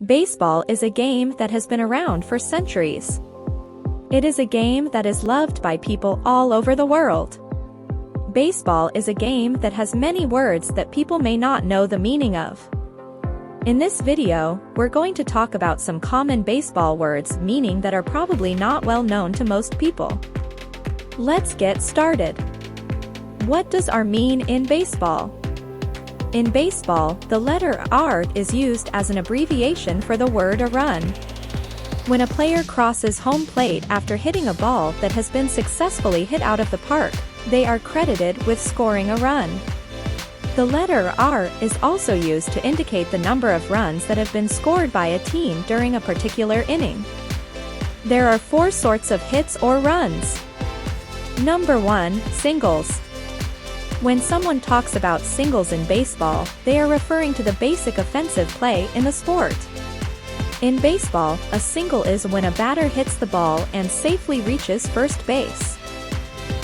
Baseball is a game that has been around for centuries. It is a game that is loved by people all over the world. Baseball is a game that has many words that people may not know the meaning of. In this video, we're going to talk about some common baseball words meaning that are probably not well known to most people. Let's get started. What does R mean in baseball? In baseball, the letter R is used as an abbreviation for the word a run. When a player crosses home plate after hitting a ball that has been successfully hit out of the park, they are credited with scoring a run. The letter R is also used to indicate the number of runs that have been scored by a team during a particular inning. There are 4 sorts of hits or runs. Number 1, singles. When someone talks about singles in baseball, they are referring to the basic offensive play in the sport. In baseball, a single is when a batter hits the ball and safely reaches first base.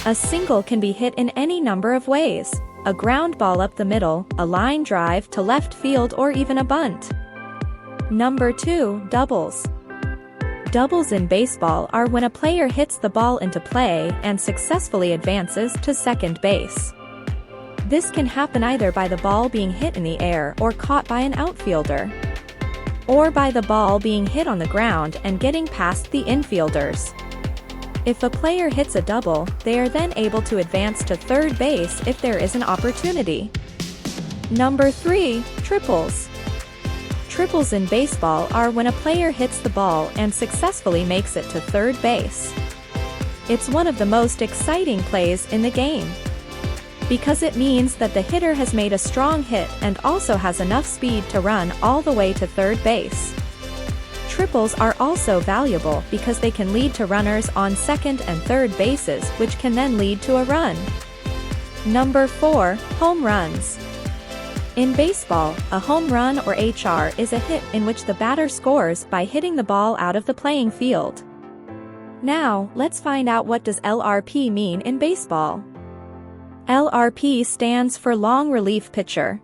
A single can be hit in any number of ways: a ground ball up the middle, a line drive to left field, or even a bunt. Number 2, doubles. Doubles in baseball are when a player hits the ball into play and successfully advances to second base. This can happen either by the ball being hit in the air or caught by an outfielder, or by the ball being hit on the ground and getting past the infielders. If a player hits a double, they are then able to advance to third base if there is an opportunity. Number 3, triples. Triples in baseball are when a player hits the ball and successfully makes it to third base. It's one of the most exciting plays in the game, because it means that the hitter has made a strong hit and also has enough speed to run all the way to third base. Triples are also valuable because they can lead to runners on second and third bases, which can then lead to a run. Number 4, home runs. In baseball, a home run or HR is a hit in which the batter scores by hitting the ball out of the playing field. Now, let's find out what does LRP mean in baseball. LRP stands for long relief pitcher.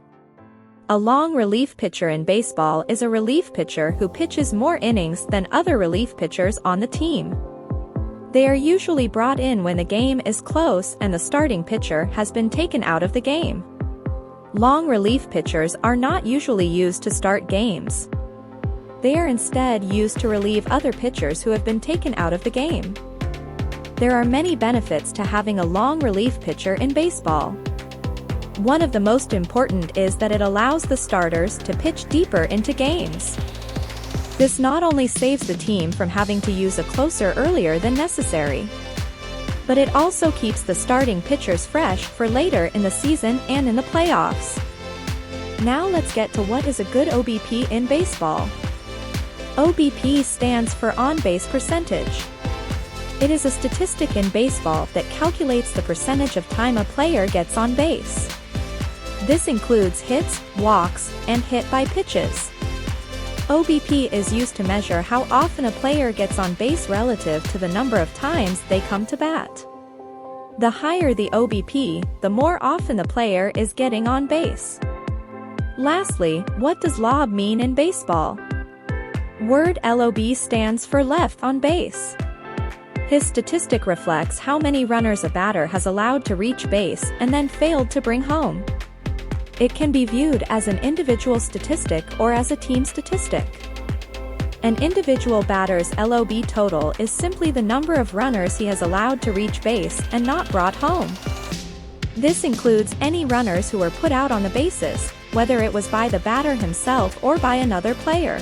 A long relief pitcher in baseball is a relief pitcher who pitches more innings than other relief pitchers on the team. They are usually brought in when the game is close and the starting pitcher has been taken out of the game. Long relief pitchers are not usually used to start games. They are instead used to relieve other pitchers who have been taken out of the game. There are many benefits to having a long relief pitcher in baseball. One of the most important is that it allows the starters to pitch deeper into games. This not only saves the team from having to use a closer earlier than necessary, but it also keeps the starting pitchers fresh for later in the season and in the playoffs. Now let's get to what is a good OBP in baseball. OBP stands for on-base percentage. It is a statistic in baseball that calculates the percentage of time a player gets on base. This includes hits, walks, and hit by pitches. OBP is used to measure how often a player gets on base relative to the number of times they come to bat. The higher the OBP, the more often the player is getting on base. Lastly, what does LOB mean in baseball? Word LOB stands for left on base. His statistic reflects how many runners a batter has allowed to reach base and then failed to bring home. It can be viewed as an individual statistic or as a team statistic. An individual batter's LOB total is simply the number of runners he has allowed to reach base and not brought home. This includes any runners who were put out on the bases, whether it was by the batter himself or by another player.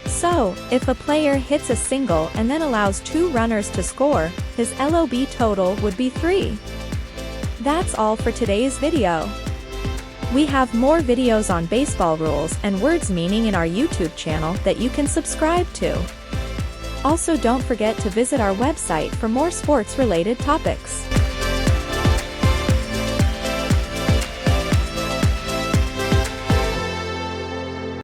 So, if a player hits a single and then allows 2 runners to score, his LOB total would be 3. That's all for today's video. We have more videos on baseball rules and words meaning in our YouTube channel that you can subscribe to. Also, don't forget to visit our website for more sports-related topics.